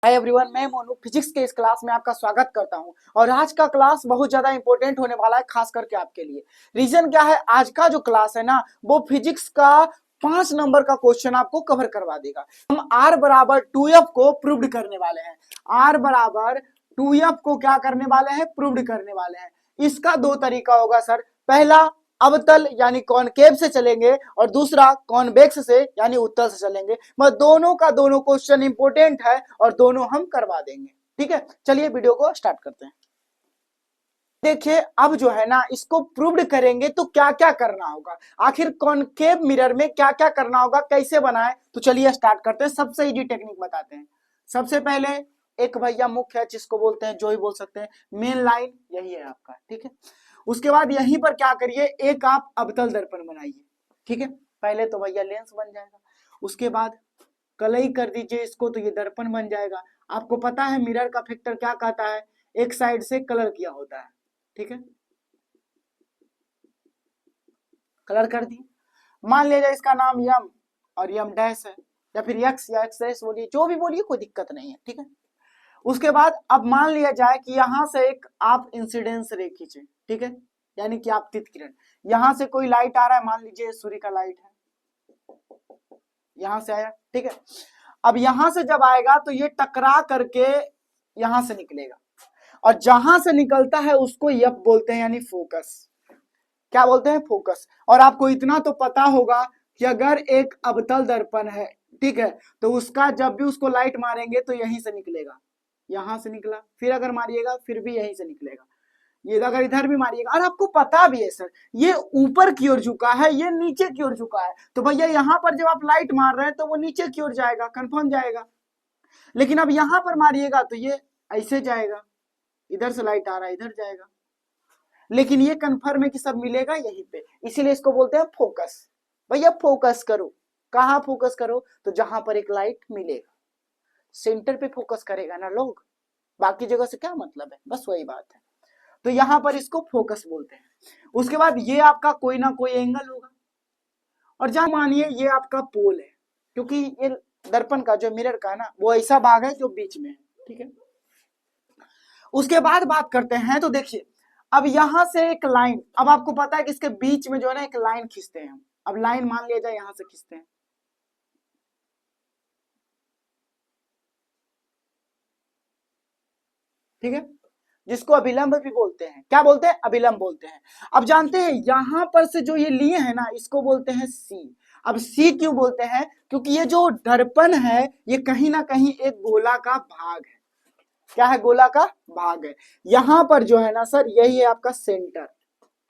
Hi everyone, मैं Monu physics के इस क्लास में आपका स्वागत करता हूं। और आज का क्लास बहुत ज्यादा इंपॉर्टेंट होने वाला है, खास करके आपके लिए। रीजन क्या है, आज का जो क्लास है ना, वो फिजिक्स का 5 नंबर का क्वेश्चन आपको कवर करवा देगा। हम आर बराबर 2f को प्रूव्ड करने वाले हैं। आर बराबर 2f को क्या करने वाले हैं, प्रूव्ड करने वाले हैं। इसका दो तरीका होगा सर। पहला अवतल यानी कॉनकेव से चलेंगे और दूसरा कॉन्वेक्स से यानी उत्तल से चलेंगे। मगर दोनों का दोनों क्वेश्चन इंपॉर्टेंट है और दोनों हम करवा देंगे। ठीक है, चलिए वीडियो को स्टार्ट करते हैं। देखिए, अब जो है ना, इसको प्रूव्ड करेंगे तो क्या क्या करना होगा, आखिर कॉनकेव मिरर में क्या क्या करना होगा, कैसे बनाए। तो चलिए स्टार्ट करते हैं। सबसे इजी टेक्निक बताते हैं। सबसे पहले एक भैया मुख्य है, जिसको बोलते हैं, जो ही बोल सकते हैं, मेन लाइन यही है आपका। ठीक है, उसके बाद यहीं पर क्या करिए, एक आप अवतल दर्पण बनाइए। ठीक है, पहले तो भैया लेंस बन जाएगा, उसके बाद कलई कर दीजिए इसको, तो ये दर्पण बन जाएगा। आपको पता है मिरर का फैक्टर क्या कहता है, एक साइड से कलर किया होता है। ठीक है, कलर कर दिए। मान लीजिए इसका नाम यम और यम डैश है, या फिर यक्स या एक्स डैश बोलिए, जो भी बोलिए, कोई दिक्कत नहीं है। ठीक है, उसके बाद अब मान लिया जाए कि यहां से एक आप इंसिडेंस रे खींचे। ठीक है, यानी कि आपतित किरण, यहां से कोई लाइट आ रहा है, मान लीजिए सूर्य का लाइट है, यहां से आया। ठीक है, अब यहां से जब आएगा तो ये टकरा करके यहां से निकलेगा, और जहां से निकलता है उसको यप बोलते हैं, यानी फोकस। क्या बोलते हैं, फोकस। और आपको इतना तो पता होगा कि अगर एक अवतल दर्पण है, ठीक है, तो उसका जब भी उसको लाइट मारेंगे तो यहीं से निकलेगा, यहां से निकला, फिर अगर मारिएगा फिर भी यहीं से निकलेगा, ये अगर इधर भी मारिएगा। और आपको पता भी है सर, ये ऊपर की ओर झुका है, ये नीचे की ओर झुका है, तो भैया यहां पर जब आप लाइट मार रहे हैं तो वो नीचे की ओर जाएगा, कंफर्म जाएगा। लेकिन अब यहां पर मारिएगा तो ये ऐसे जाएगा, इधर से लाइट आ रहा है, इधर जाएगा। लेकिन ये कंफर्म है कि सब मिलेगा यहीं पे, इसीलिए इसको बोलते हैं फोकस। भैया फोकस करो, कहाँ फोकस करो, तो जहां पर एक लाइट मिलेगा, सेंटर पे फोकस करेगा ना लोग, बाकी जगह से क्या मतलब है, बस वही बात है। तो यहां पर इसको फोकस बोलते हैं। उसके बाद ये आपका कोई ना कोई एंगल होगा, और जहां मानिए ये आपका पोल है, क्योंकि ये दर्पण का जो मिरर का है ना, वो ऐसा भाग है जो बीच में है। ठीक है, उसके बाद बात करते हैं, तो देखिए अब यहां से एक लाइन, अब आपको पता है कि इसके बीच में जो है ना एक लाइन खींचते हैं हम। अब लाइन मान लिया जाए यहां से खींचते हैं, ठीक है, जिसको अभिलंब भी बोलते हैं। क्या बोलते हैं, अभिलंब बोलते हैं। अब जानते हैं यहां पर से जो ये लिए हैं ना, इसको बोलते हैं सी। अब सी क्यों बोलते हैं, क्योंकि ये जो दर्पण है ये कहीं ना कहीं एक गोला का भाग है। क्या है, गोला का भाग है। यहां पर जो है ना सर, यही है आपका सेंटर।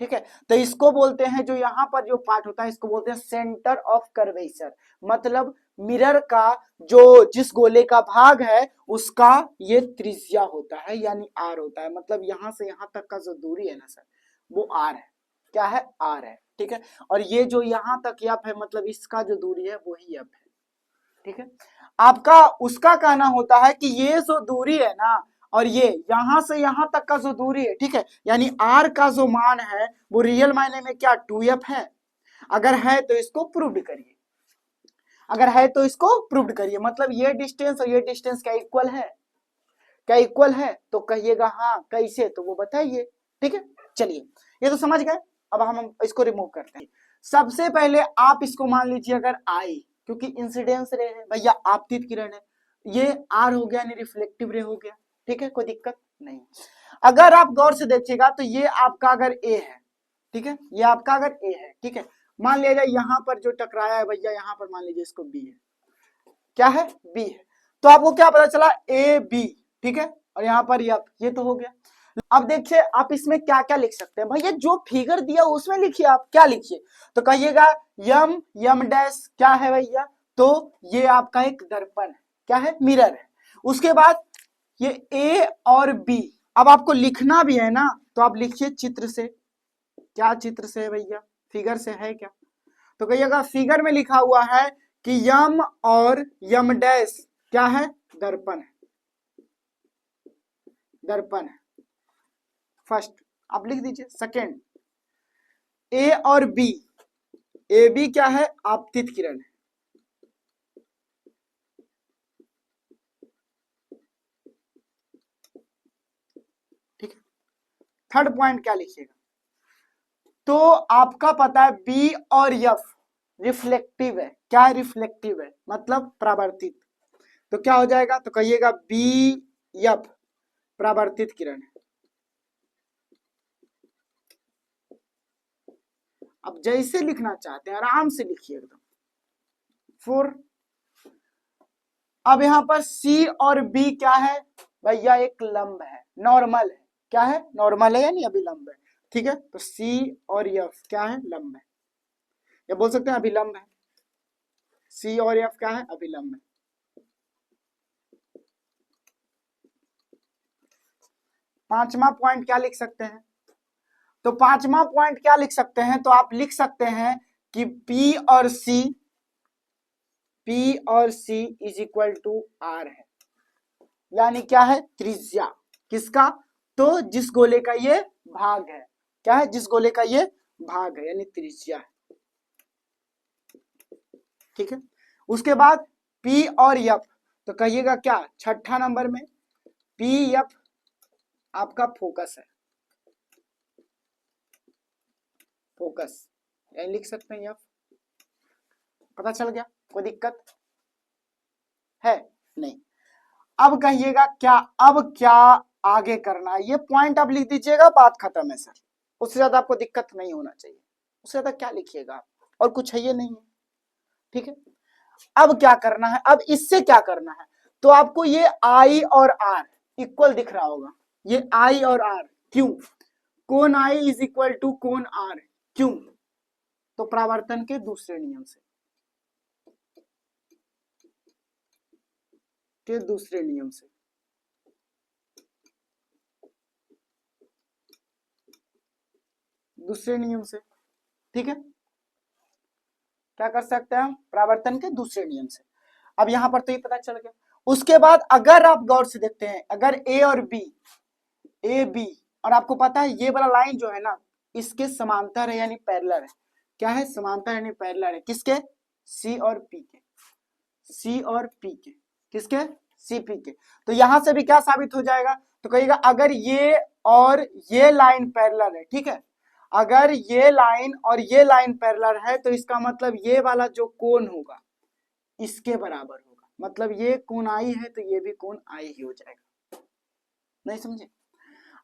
ठीक है, तो इसको बोलते हैं, जो यहाँ पर जो पार्ट होता है इसको बोलते हैं सेंटर ऑफ कर्वेचर। मतलब मिरर का जो जिस गोले का भाग है उसका ये त्रिज्या होता है, यानी आर होता है। मतलब यहां से यहां तक का जो दूरी है ना सर, वो आर है। क्या है, आर है। ठीक है, और ये जो यहां तक यप है, मतलब इसका जो दूरी है वही यप है। ठीक है, आपका उसका कहना होता है कि ये जो दूरी है ना, और ये यहां से यहां तक का जो दूरी है, ठीक है, यानी आर का जो मान है वो रियल मायने में क्या 2f है। अगर है तो इसको प्रूव्ड करिए, अगर है तो इसको प्रूव्ड करिए। मतलब ये डिस्टेंस और ये डिस्टेंस क्या इक्वल है, क्या इक्वल है, तो कहिएगा हाँ, कैसे, तो वो बताइए। ठीक है, चलिए ये तो समझ गए। अब हम इसको रिमूव करते हैं। सबसे पहले आप इसको मान लीजिए अगर आई, क्योंकि इंसिडेंस रे है भैया, आपतित किरण है, ये आर हो गया, यानी रिफ्लेक्टिव रे हो गया। ठीक है, कोई दिक्कत नहीं। अगर आप गौर से देखिएगा तो ये आपका अगर ए है, ठीक है, ये आपका अगर ए है, ठीक है, मान लिया जाए यहां पर जो टकराया है भैया, यहां पर मान लीजिए इसको बी है। क्या है, बी है। तो आपको क्या पता चला, ए बी। ठीक है, और यहां पर ये तो हो गया। अब देखिए आप इसमें क्या क्या लिख सकते हैं भैया, जो फिगर दिया उसमें लिखिए। आप क्या लिखिए, तो कहिएगा यम यम डैश क्या है भैया, तो ये आपका एक दर्पण है, क्या है, मिरर है। उसके बाद ये ए और बी। अब आपको लिखना भी है ना, तो आप लिखिए चित्र से। क्या चित्र से है भैया, फिगर से है क्या, तो कहिएगा फिगर में लिखा हुआ है कि यम और यम डैश क्या है, दर्पण है, दर्पण है। फर्स्ट आप लिख दीजिए। सेकेंड, ए और बी, ए बी क्या है, आपतित किरण है। थर्ड पॉइंट क्या लिखिएगा, तो आपका पता है बी और एफ रिफ्लेक्टिव है। क्या है? रिफ्लेक्टिव है, मतलब परावर्तित। तो क्या हो जाएगा? तो कहिएगा बी एफ परावर्तित किरण है। अब जैसे लिखना चाहते हैं आराम से लिखिए एकदम। 4। अब यहां पर सी और बी क्या है भैया? एक लंब है, नॉर्मल है। क्या है? नॉर्मल है यानी अभिलंब है। ठीक है, तो सी और एफ क्या है? लंब है, या बोल सकते हैं अभिलंब है। सी और एफ क्या है? अभिलंब है। पांचवा पॉइंट क्या लिख सकते हैं? तो पांचवा पॉइंट क्या लिख सकते हैं? तो आप लिख सकते हैं कि P और C is equal to R है। यानी क्या है? त्रिज्या। किसका? तो जिस गोले का ये भाग है। क्या है? जिस गोले का ये भाग है, यानी त्रिज्या है। ठीक है, उसके बाद P और F, तो कहिएगा क्या? छठा नंबर में PF आपका फोकस है, फोकस, यानी लिख सकते हैं F। पता चल गया? कोई दिक्कत है? नहीं। अब कहिएगा क्या? अब क्या आगे करना है? ये पॉइंट आप लिख दीजिएगा, बात खत्म है सर। उससे ज्यादा आपको दिक्कत नहीं होना चाहिए। उससे ज्यादा क्या लिखिएगा आप? और कुछ है ये नहीं है। ठीक है, अब क्या करना है? अब इससे क्या करना है? तो आपको ये I और R इक्वल दिख रहा होगा। ये I और R क्यों? कोण I इज इक्वल टू कोण R क्यों? तो परावर्तन के दूसरे नियम से, दूसरे नियम से। दूसरे नियम से। ठीक है, क्या कर सकते हैं हम? परावर्तन के दूसरे नियम से। अब यहां पर तो ये पता चल गया। उसके बाद अगर आप गौर से देखते हैं, अगर ए और बी, ए बी, और आपको पता है ये वाला लाइन जो है ना, इसके समांतर है यानी पैरेलल है। क्या है? समांतर यानी पैरेलल है। किसके? सी और पी के। सी और पी के। किसके? सी पी के। तो यहां से भी क्या साबित हो जाएगा? तो कहिएगा अगर ये और ये लाइन पैरेलल है, ठीक है, अगर ये लाइन और ये लाइन पैरेलल है, तो इसका मतलब ये वाला जो कोण होगा इसके बराबर होगा। मतलब ये कोण आई है तो ये भी कोण आई ही हो जाएगा। नहीं समझे?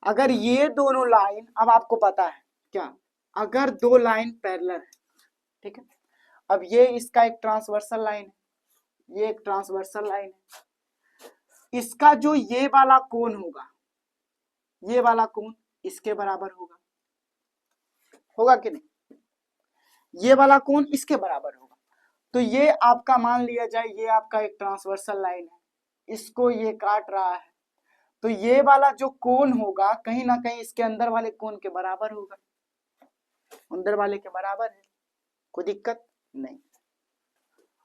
अगर ये दोनों लाइन, अब आपको पता है क्या, अगर दो लाइन पैरेलल है, ठीक है, अब ये इसका एक ट्रांसवर्सल लाइन है, ये एक ट्रांसवर्सल लाइन है, इसका जो ये वाला कोण होगा, ये वाला कोण इसके बराबर होगा। होगा कि नहीं? ये वाला कोण इसके बराबर होगा। तो ये आपका मान लिया जाए, ये आपका एक ट्रांसवर्सल लाइन है, इसको ये काट रहा है, तो ये वाला जो कोण होगा कहीं ना कहीं इसके अंदर वाले कोण के बराबर होगा। अंदर वाले के बराबर है, कोई दिक्कत नहीं।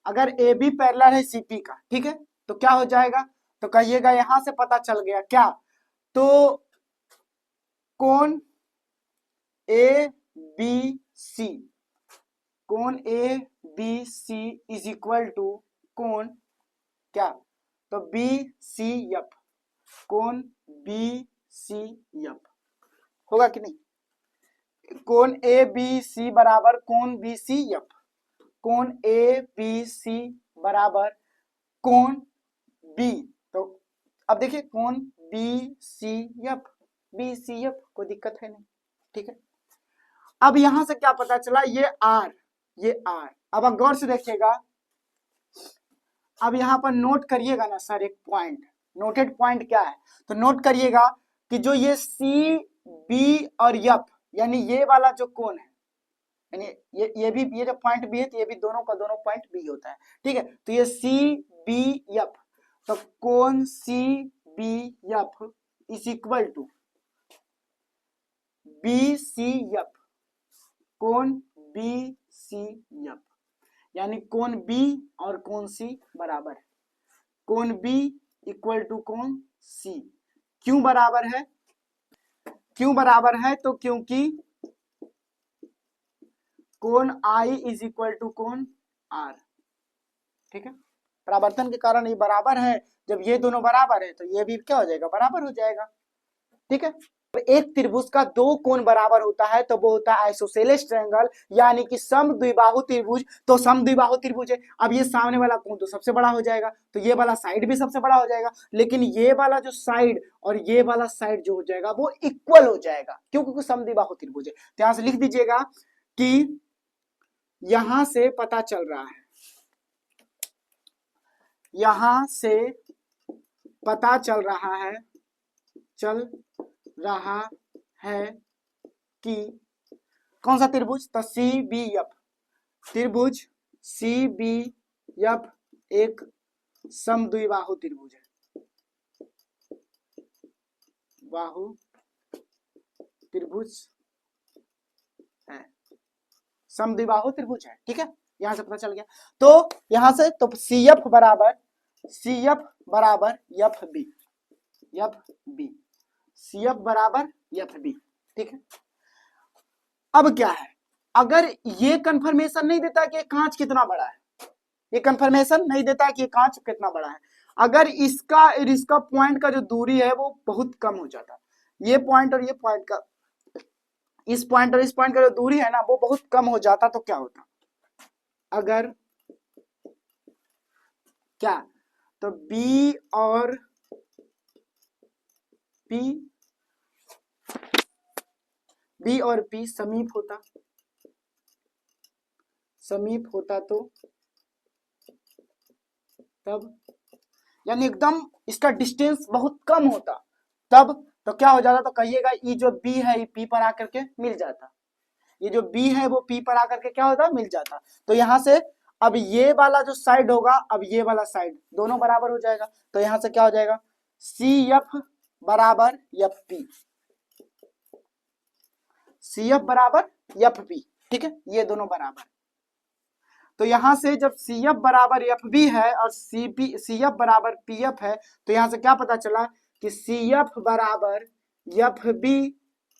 अगर ए बी पैरेलल है सीपी का, ठीक है, तो क्या हो जाएगा? तो कहिएगा यहां से पता चल गया क्या? तो कोण ए बी सी, कोण A B C is equal to कोण क्या? तो बी सी एफ, कोण बी सी एफ। होगा कि नहीं? कोण ए बी सी बराबर कोण बी सी एफ, कोण ए बी सी बराबर कोण बी। तो अब देखिए कोण B C F, B C F, कोई दिक्कत है नहीं। ठीक है, अब यहां से क्या पता चला? ये आर, ये आर। अब आप गौर से देखिएगा, अब यहां पर नोट करिएगा ना सर एक पॉइंट, नोटेड पॉइंट क्या है? तो नोट करिएगा कि जो ये सी बी और एफ, यानी ये वाला जो कोण है, यानी ये भी, ये जो पॉइंट बी है तो ये भी दोनों का दोनों पॉइंट बी होता है। ठीक है, तो ये सी बी एफ, तो कोण C B F is equal to B C F, कोण बी सी एफ, यानी कोण बी और कोण सी बराबर है। कोण बी इक्वल टू कोण सी। क्यों बराबर है? क्यों बराबर है? तो क्योंकि कोण आई इज इक्वल टू कोण आर। ठीक है, परावर्तन के कारण ये बराबर है। जब ये दोनों बराबर है तो ये भी क्या हो जाएगा? बराबर हो जाएगा। ठीक है, एक त्रिभुज का दो कोण बराबर होता है तो वो होता है आइसोसेलेस ट्रायंगल, यानी कि समद्विबाहु त्रिभुज। तो समद्विबाहु त्रिभुज है, अब ये सामने वाला कोण तो सबसे बड़ा हो जाएगा, तो ये वाला साइड भी सबसे बड़ा हो जाएगा, लेकिन ये वाला जो साइड और ये वाला साइड जो हो जाएगा वो इक्वल हो जाएगा, क्योंकि समद्विबाहु त्रिभुज है। तो यहां से लिख दीजिएगा कि यहां से पता चल रहा है, यहां से पता चल रहा है कि कौन सा त्रिभुज, तो CBF त्रिभुज CBF एक समद्विबाहु त्रिभुज है, बाहु त्रिभुज है, समद्विबाहु त्रिभुज है। ठीक है, यहां से पता चल गया। तो यहां से तो CF बराबर FB, CF बराबर FB। ठीक है, अब क्या है, अगर ये कंफर्मेशन नहीं देता कि कांच कितना बड़ा है, ये कंफर्मेशन नहीं देता कि ये कांच कितना बड़ा है, अगर इसका और इसका पॉइंट का जो दूरी है वो बहुत कम हो जाता, ये पॉइंट और ये पॉइंट का, इस पॉइंट और इस पॉइंट का जो दूरी है ना वो बहुत कम हो जाता, तो क्या होता, अगर क्या, तो B और P समीप होता तो तब, यानी एकदम इसका डिस्टेंस बहुत कम होता, तब तो क्या हो जाता, तो कहिएगा ये जो B है ये P पर आकर के मिल जाता, ये जो B है वो P पर आकर के क्या होता, मिल जाता। तो यहां से अब ये वाला जो साइड होगा, अब ये वाला साइड दोनों बराबर हो जाएगा, तो यहां से क्या हो जाएगा, CF बराबर FP, CF बराबर FP। ठीक है, ये दोनों बराबर, तो यहां से जब CF बराबर FB है और CF बराबर PF है, तो यहां से क्या पता चला कि CF बराबर FB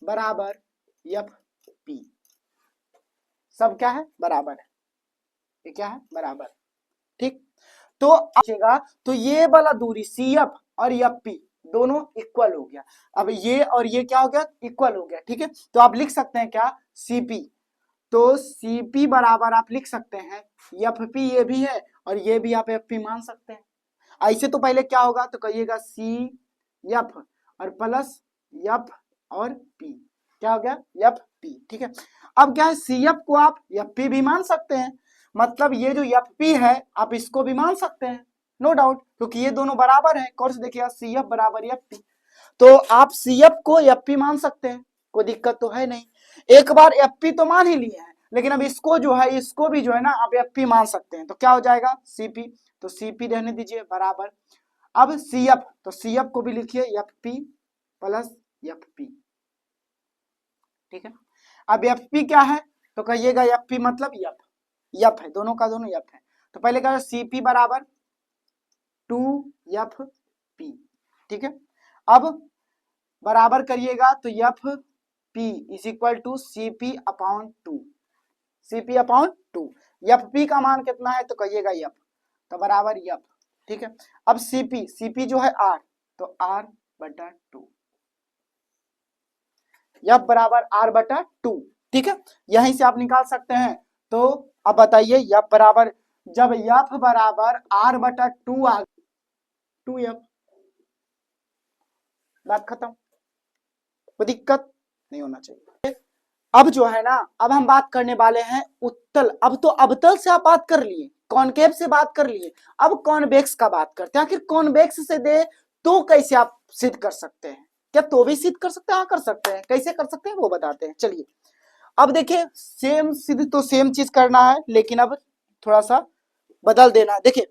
बराबर FP, सब क्या है, बराबर है, ये क्या है, बराबर। ठीक, तो आएगा, तो ये वाला दूरी CF और FP दोनों इक्वल हो गया, अब ये और ये क्या हो गया, इक्वल हो गया। ठीक है, तो आप लिख सकते हैं क्या, CP, तो CP बराबर आप लिख सकते हैं FP, ये भी है और ये भी आप FP मान सकते हैं। ऐसे तो पहले क्या होगा, तो कहिएगा CF और प्लस F और P, क्या हो गया, FP। ठीक है, अब क्या है, CF को आप FP भी मान सकते हैं, मतलब ये जो FP है आप इसको भी मान सकते हैं, नो डाउट, क्योंकि ये दोनों बराबर है। कौन से देखिएगा, CF बराबर FP, तो आप CF को FP मान सकते हैं, कोई दिक्कत तो है नहीं। एक बार FP तो मान ही लिए हैं, लेकिन अब इसको जो है, इसको भी जो है ना आप FP मान सकते हैं, तो क्या हो जाएगा, CP, तो CP रहने दीजिए बराबर, अब CF, तो CF को भी लिखिए FP प्लस FP। ठीक है, अब FP क्या है, तो कहिएगा FP मतलब F है, दोनों का दोनों F है, तो पहले क्या, CP बराबर 2FP। ठीक है, अब बराबर करिएगा, तो FP is equal to CP upon 2, CP upon 2, FP का मान कितना है, तो कहिएगा F, तो बराबर F। ठीक है, अब CP जो है R, तो R बटा 2, F बराबर R बटा 2। ठीक है, यहीं से आप निकाल सकते हैं, तो अब बताइए F बराबर, जब F बराबर R बटा 2 आ 2F, बात खत्म, कोई दिक्कत नहीं होना चाहिए। अब जो है ना, अब हम बात करने वाले हैं उत्तल, अब तो अवतल से आप बात कर लिए, कॉनकेव से बात कर लिए, अब कॉन्वेक्स का बात करते हैं। आखिर कॉन्वेक्स से दे तो कैसे आप सिद्ध कर सकते हैं, क्या तो भी सिद्ध कर सकते हैं, हाँ कर सकते हैं, कैसे कर सकते हैं वो बताते हैं। चलिए अब देखिए, सेम सिद्ध तो सेम चीज करना है, लेकिन अब थोड़ा सा बदल देना है। देखिए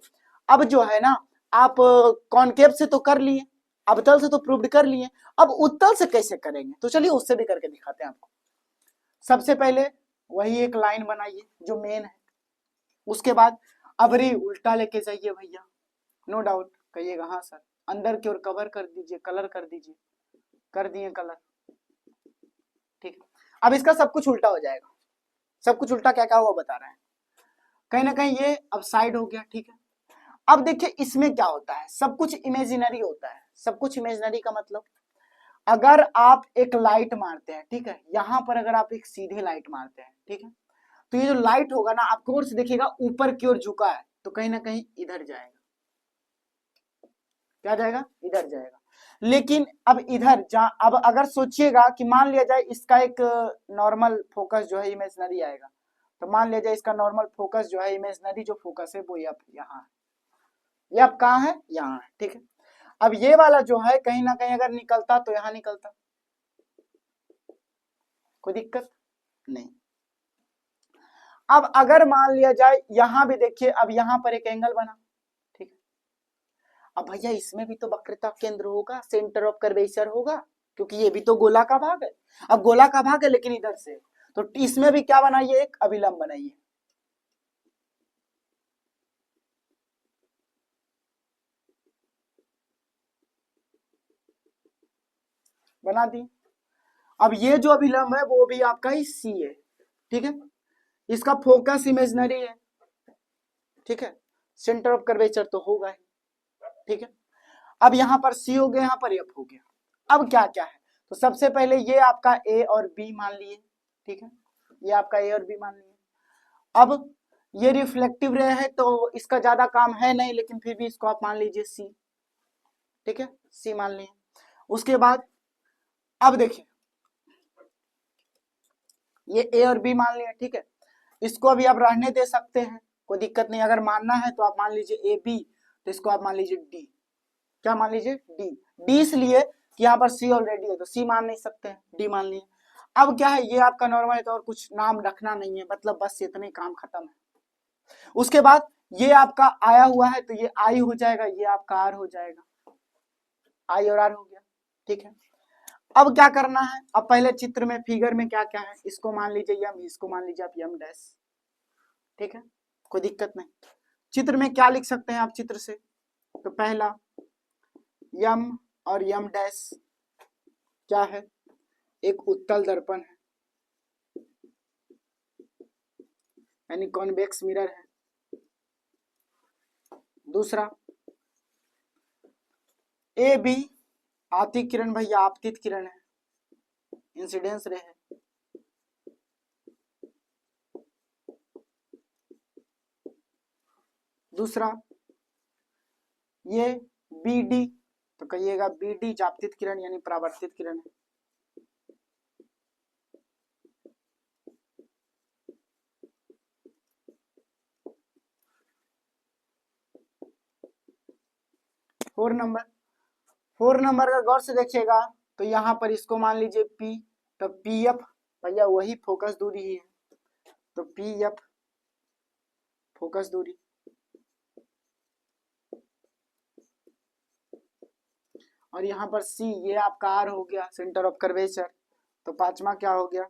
अब जो है ना, आप कॉनकेव से तो कर लिए, अवतल से तो प्रूव्ड कर लिए, अब उत्तल से कैसे करेंगे, तो चलिए उससे भी करके दिखाते हैं आपको। सबसे पहले वही एक लाइन बनाइए जो मेन है, उसके बाद अबरी उल्टा लेके जाइए भैया, नो डाउट, कहिएगा हाँ सर, अंदर की ओर कवर कर दीजिए, कलर कर दीजिए, कर दिए कलर। ठीक, अब इसका सब कुछ उल्टा हो जाएगा, सब कुछ उल्टा क्या क्या हुआ बता रहे हैं, कहीं ना कहीं ये अब साइड हो गया। ठीक है, अब देखिए इसमें क्या होता है, सब कुछ इमेजिनरी होता है, सब कुछ इमेजिनरी का मतलब अगर आप एक लाइट मारते हैं, ठीक है, यहां पर अगर आप एक सीधे लाइट मारते हैं, ठीक है, तो ये जो लाइट होगा ना, आप गौर से देखिएगा ऊपर की ओर झुका है, तो कहीं ना कहीं इधर जाएगा। क्या जाएगा? इधर जाएगा। लेकिन अब इधर अब अगर सोचिएगा कि मान लिया जाए इसका एक नॉर्मल फोकस जो है इमेजनरी आएगा, तो मान लिया जाए इसका नॉर्मल फोकस जो है इमेजनरी जो फोकस है वो यहाँ है, ये अब कहाँ है? यहाँ है, ठीक है। अब ये वाला जो है कहीं ना कहीं अगर निकलता तो यहाँ निकलता, कोई दिक्कत नहीं। अब अगर मान लिया जाए यहां भी देखिए, अब यहां पर एक एंगल बना, ठीक है। अब भैया इसमें भी तो वक्रता केंद्र होगा, सेंटर ऑफ कर्वेचर होगा, क्योंकि ये भी तो गोला का भाग है। अब गोला का भाग है लेकिन इधर से, तो इसमें भी क्या बनाइए? एक अभिलंब बनाइए। बना दी। अब ये जो अभिलंब है वो भी आपका ही सी है, ठीक है। इसका फोकस इमेजनरी है, ठीक है, सेंटर ऑफ कर्वेचर तो होगा ही, ठीक है। अब यहां पर सी हो गया, यहां पर एफ हो गया। अब क्या क्या है? तो सबसे पहले ये आपका ए और बी मान लिए, ठीक है, ये आपका ए और बी मान लिए। अब ये रिफ्लेक्टिव रे है तो इसका ज्यादा काम है नहीं, लेकिन फिर भी इसको आप मान लीजिए सी, ठीक है, सी मान लिए। उसके बाद अब देखिए ये ए और बी मान लिया, ठीक है, इसको अभी आप रहने दे सकते हैं, कोई दिक्कत नहीं। अगर मानना है तो आप मान लीजिए ए बी, तो इसको आप मान लीजिए डी। क्या मान लीजिए? डी। डी इसलिए कि यहाँ पर सी ऑलरेडी है तो सी मान नहीं सकते हैं, डी मान लिए। अब क्या है, ये आपका नॉर्मल है तो और कुछ नाम रखना नहीं है, मतलब बस इतने काम खत्म है। उसके बाद ये आपका आया हुआ है तो ये आई हो जाएगा, ये आपका आर हो जाएगा, आई और आर हो गया, ठीक है। अब क्या करना है? अब पहले चित्र में फिगर में क्या क्या है, इसको मान लीजिए यम, इसको मान लीजिए आप यम डैश, ठीक है, कोई दिक्कत नहीं। चित्र में क्या लिख सकते हैं आप चित्र से? तो पहला यम और यम डैश क्या है? एक उत्तल दर्पण है, यानी कॉन्वेक्स मिरर है। दूसरा ए बी आती किरण भैया आपतित किरण है, इंसिडेंस रे है। दूसरा ये बी डी, तो कहिएगा बी डी जापतित किरण यानी परावर्तित किरण है। फोर नंबर का गौर से देखिएगा तो यहाँ पर इसको मान लीजिए P, तो पी एफ भैया वही फोकस दूरी ही है, तो पी एफ फोकस दूरी। और यहाँ पर C ये आपका R हो गया, सेंटर ऑफ कर्वेचर। तो पांचवा क्या हो गया?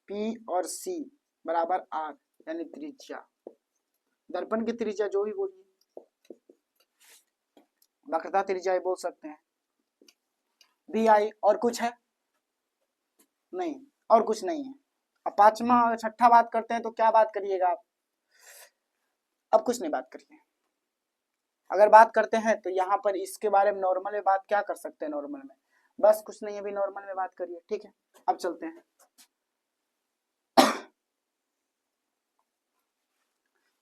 P और C बराबर R, यानी त्रिज्या, दर्पण की त्रिज्या जो भी बोलिए, वक्रता त्रिज्या बोल सकते हैं। बी आई, और कुछ है? नहीं, और कुछ नहीं है। अब पांचवा और छठा बात करते हैं तो क्या बात करिएगा आप? अब कुछ नहीं बात करिए। अगर बात करते हैं तो यहाँ पर इसके बारे में नॉर्मल में बात क्या कर सकते हैं? नॉर्मल में बस कुछ नहीं, अभी नॉर्मल में बात करिए, ठीक है। अब चलते हैं,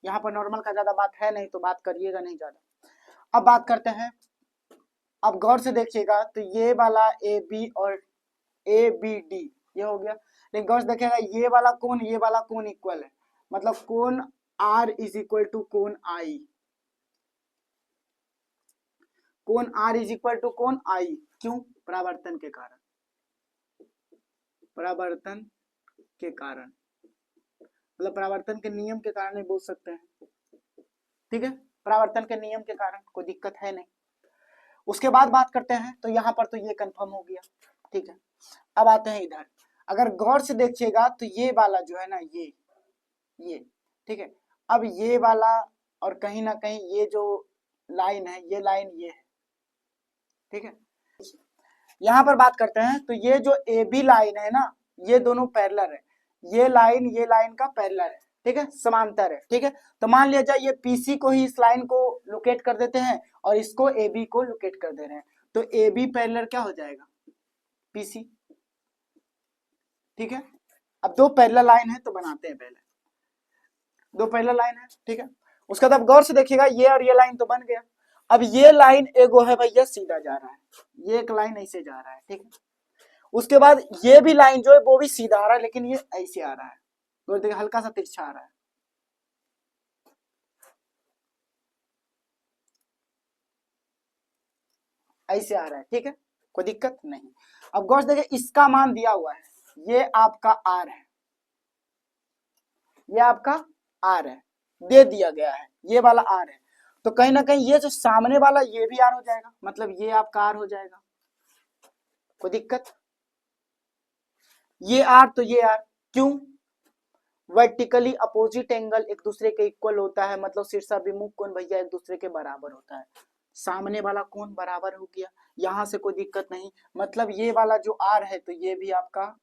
यहाँ पर नॉर्मल का ज्यादा बात है नहीं तो बात करिएगा नहीं ज्यादा। अब बात करते हैं, अब गौर से देखिएगा तो ये वाला ए बी और ए बी डी ये हो गया, लेकिन गौर से देखिएगा ये वाला कोण इक्वल है, मतलब कोण आर इज इक्वल टू कोण आई, कोण आर इज इक्वल टू कोण आई। क्यों? परावर्तन के कारण, परावर्तन के कारण, मतलब परावर्तन के नियम के कारण बोल सकते हैं, ठीक है, परावर्तन के नियम के कारण, कोई दिक्कत है नहीं। उसके बाद बात करते हैं तो यहाँ पर तो ये कंफर्म हो गया, ठीक है। अब आते हैं इधर, अगर गौर से देखिएगा तो ये वाला जो है ना, ये ठीक है, अब ये वाला और कहीं ना कहीं ये जो लाइन है, ये लाइन ये है, ठीक है। यहाँ पर बात करते हैं तो ये जो ए बी लाइन है ना, ये दोनों पैरेलल है, ये लाइन का पैरेलल है, ठीक है, समांतर है, ठीक है। तो मान लिया जाए ये पीसी को ही इस लाइन को लोकेट कर देते हैं और इसको ए बी को लोकेट कर दे रहे हैं, तो ए बी पैरेलल क्या हो जाएगा? पीसी। ठीक है, अब दो पैरेलल लाइन है तो बनाते हैं पहले, दो पैरेलल लाइन है। ठीक है, उसके बाद आप गौर से देखिएगा ये और ये लाइन तो बन गया। अब ये लाइन एगो है भैया सीधा जा रहा है, ये एक लाइन ऐसे जा रहा है। ठीक है, उसके बाद ये भी लाइन जो है वो भी सीधा आ रहा है, लेकिन ये ऐसे आ रहा है, तो देखिए हल्का सा तिरछा आ रहा है। ऐसे आ रहा है। ठीक है, कोई दिक्कत नहीं। अब गौर से देखिए इसका मान दिया हुआ है, ये आपका आर है, ये आपका आर है, दे दिया गया है, ये वाला आर है। तो कहीं ना कहीं ये जो सामने वाला ये भी आर हो जाएगा, मतलब ये आपका आर हो जाएगा। कोई दिक्कत, ये आर तो ये आर, क्यों? वर्टिकली अपोजिट एंगल एक दूसरे के इक्वल होता है, मतलब शीर्षाभिमुख कोण भैया एक दूसरे के बराबर होता है। सामने वाला कोण बराबर हो गया, यहां से कोई दिक्कत नहीं। मतलब ये वाला जो आर है तो ये भी आपका,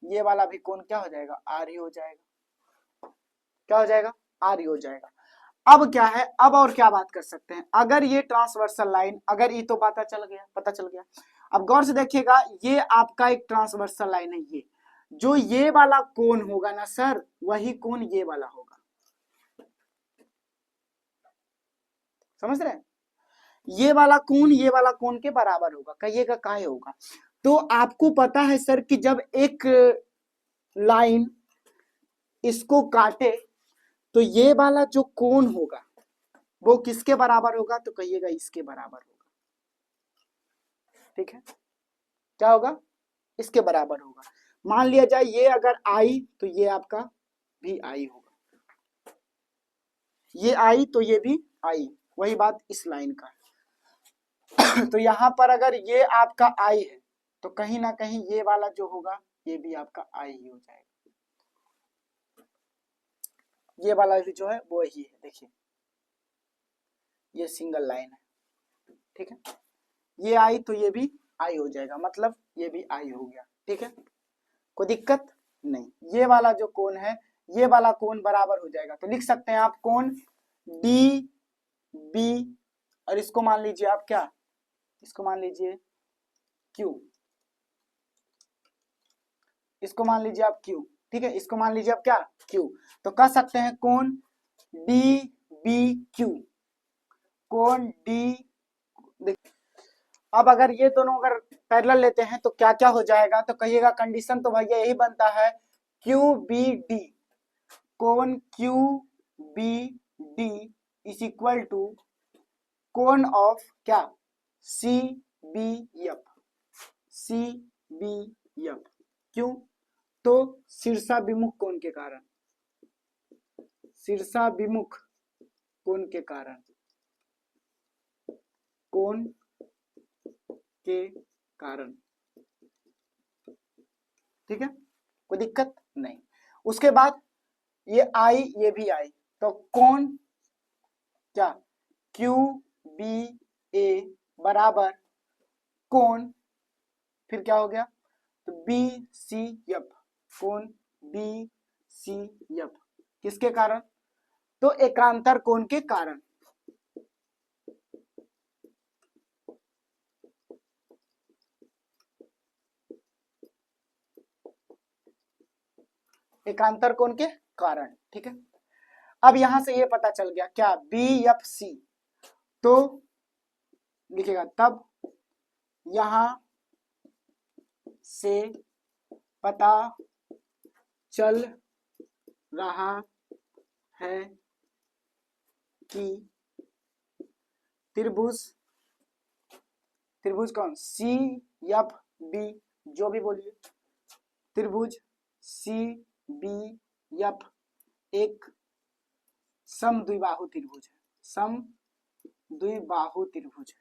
ये वाला भी कोण क्या हो जाएगा? आर ही हो जाएगा। क्या हो जाएगा? आर ही हो जाएगा। अब क्या है, अब और क्या बात कर सकते हैं? अगर ये ट्रांसवर्सल लाइन, अगर ये तो पता चल गया। अब गौर से देखिएगा, ये आपका एक ट्रांसवर्सल लाइन है, ये जो ये वाला कोण होगा ना सर, वही कोण ये वाला होगा। समझ रहे हैं? ये वाला कोण के बराबर होगा। कहिएगा काहे होगा? तो आपको पता है सर कि जब एक लाइन इसको काटे तो ये वाला जो कोण होगा वो किसके बराबर होगा? तो कहिएगा इसके बराबर होगा। ठीक है, क्या होगा? इसके बराबर होगा। मान लिया जाए ये अगर आई तो ये आपका भी आई होगा, ये आई तो ये भी आई, वही बात इस लाइन का। तो यहां पर अगर ये आपका आई है तो कहीं ना कहीं ये वाला जो होगा ये भी आपका आई ही हो जाएगा। ये वाला भी जो है वो ही है, देखिए ये सिंगल लाइन है। ठीक है, ये आई तो ये भी आई हो जाएगा, मतलब ये भी आई हो गया। ठीक है, कोई दिक्कत नहीं। ये वाला जो कोण है, ये वाला कोण बराबर हो जाएगा, तो लिख सकते हैं आप कोण डी बी, और इसको मान लीजिए आप क्या, इसको मान लीजिए क्यू, इसको मान लीजिए आप क्यू। ठीक है, इसको मान लीजिए आप क्या, क्यू। तो कह सकते हैं कोण डी बी क्यू, कोण डी। अब अगर ये दोनों अगर पैरेलल लेते हैं तो क्या क्या हो जाएगा? तो कहिएगा कंडीशन तो भैया यही बनता है, क्यू बी डी, कोण Q B D is equal to कोण ऑफ क्या, C B F, C B F. क्यों? तो शीर्षाभिमुख कोण के कारण, शीर्षाभिमुख कोण के कारण, कोण के कारण। ठीक है, कोई दिक्कत नहीं। उसके बाद ये आई ये भी आई, तो कोण क्या, क्यू बी ए बराबर कोण, फिर क्या हो गया, तो बी सी एफ, कोण बी सी एफ। किसके कारण? तो एकांतर कोण के कारण। एकांतर कोण के कारण। ठीक है, अब यहां से ये पता चल गया क्या, बी एफ सी, तो लिखेगा तब यहां से पता चल रहा है कि त्रिभुज, त्रिभुज कौन, सी एफ बी, जो भी बोलिए, त्रिभुज सी बी एफ एक समद्विबाहु त्रिभुज है, समद्विबाहु त्रिभुज है,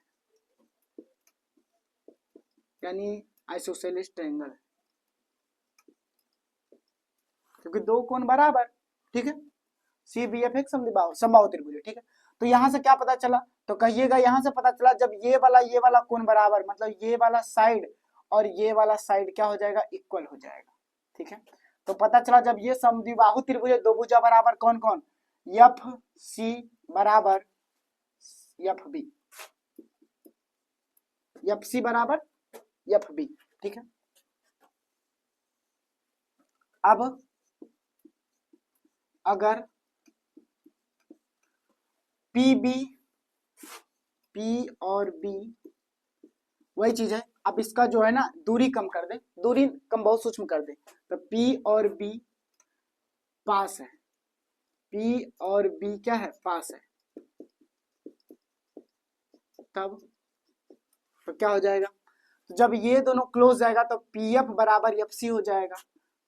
यानी आइसोसेलेस ट्रायंगल है, क्योंकि दो कोण बराबर। ठीक है, सी बी एफ एक समबाहु त्रिभुज है। ठीक है, तो यहां से क्या पता चला? तो कहिएगा यहां से पता चला जब ये वाला कोण बराबर, मतलब ये वाला साइड और ये वाला साइड क्या हो जाएगा, इक्वल हो जाएगा। ठीक है, तो पता चला जब ये समद्विबाहु त्रिभुज है, दो भुजा बराबर कौन कौन, एफ सी बराबर एफ बी, एफ सी बराबर एफ बी। ठीक है, अब अगर पी बी, पी और बी वही चीज है, अब इसका जो है ना दूरी कम कर दे, दूरी कम बहुत सूक्ष्म कर दे, तो पी और बी पास है, पी और बी क्या है, पास है, तब तो क्या हो जाएगा, जब ये दोनों क्लोज जाएगा तो पी एफ बराबर एफ सी हो जाएगा,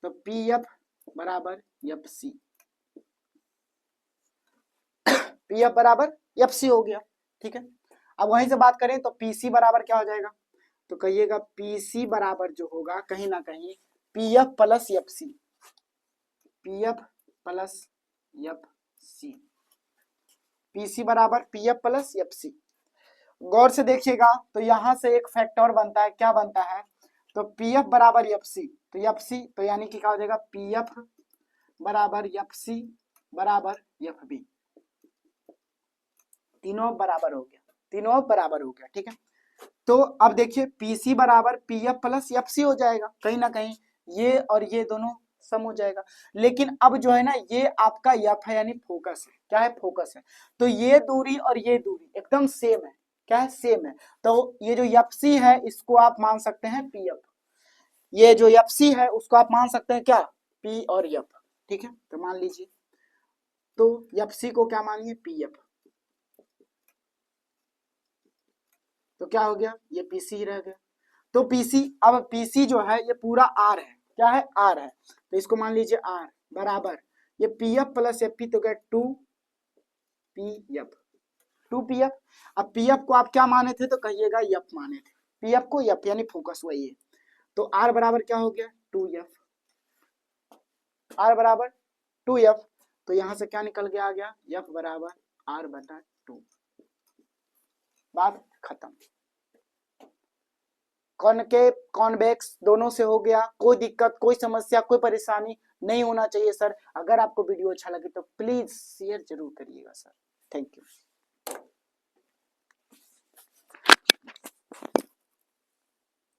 तो पी एफ बराबर एफ सी, पी एफ बराबर एफ सी हो गया। ठीक है, अब वहीं से बात करें तो पी सी बराबर क्या हो जाएगा, तो कहिएगा पी सी बराबर जो होगा कहीं ना कहीं P F plus F C, P F plus F C, P C बराबर P F plus F C. गौर से देखिएगा तो यहां से एक फैक्टर बनता है, क्या बनता है, तो पी एफ बराबर एफ सी, तो एफ सी तो यानी कि क्या हो जाएगा, पी एफ बराबर एफ सी बराबर एफ बी, तीनों बराबर हो गया, तीनों बराबर हो गया। ठीक है, तो अब देखिए पी सी बराबर P F plus F C हो जाएगा, कहीं ना कहीं ये और ये दोनों सम हो जाएगा, लेकिन अब जो है ना ये आपका एफ है यानी फोकस है, क्या है, फोकस है, तो ये दूरी और ये दूरी एकदम सेम है, क्या है, सेम है, तो ये जो एफ सी है इसको आप मान सकते हैं पी एफ, ये जो एफ सी है उसको आप मान सकते हैं क्या, पी और एफ। ठीक है, तो मान लीजिए, तो एफ सी को क्या मानिए, पी एफ, तो क्या हो गया, ये पीसी ही रह गया, तो पीसी, अब पीसी जो है ये पूरा आर है, क्या है, आर है, तो इसको मान लीजिए आर बराबर ये P F plus F P, तो क्या two P F, two P F. अब पी एफ को आप क्या माने थे, तो कहिएगा एफ माने थे, पी एफ को एफ यानी फोकस वही है, तो आर बराबर क्या हो गया, टू एफ, आर बराबर टू एफ, तो यहां से क्या निकल के आ गया, एफ बराबर आर बटा टू, बात खत्म। कॉनकेव कॉन्वेक्स दोनों से हो गया, कोई दिक्कत, कोई समस्या, कोई परेशानी नहीं होना चाहिए सर। अगर आपको वीडियो अच्छा लगे तो प्लीज शेयर जरूर करिएगा सर, थैंक यू।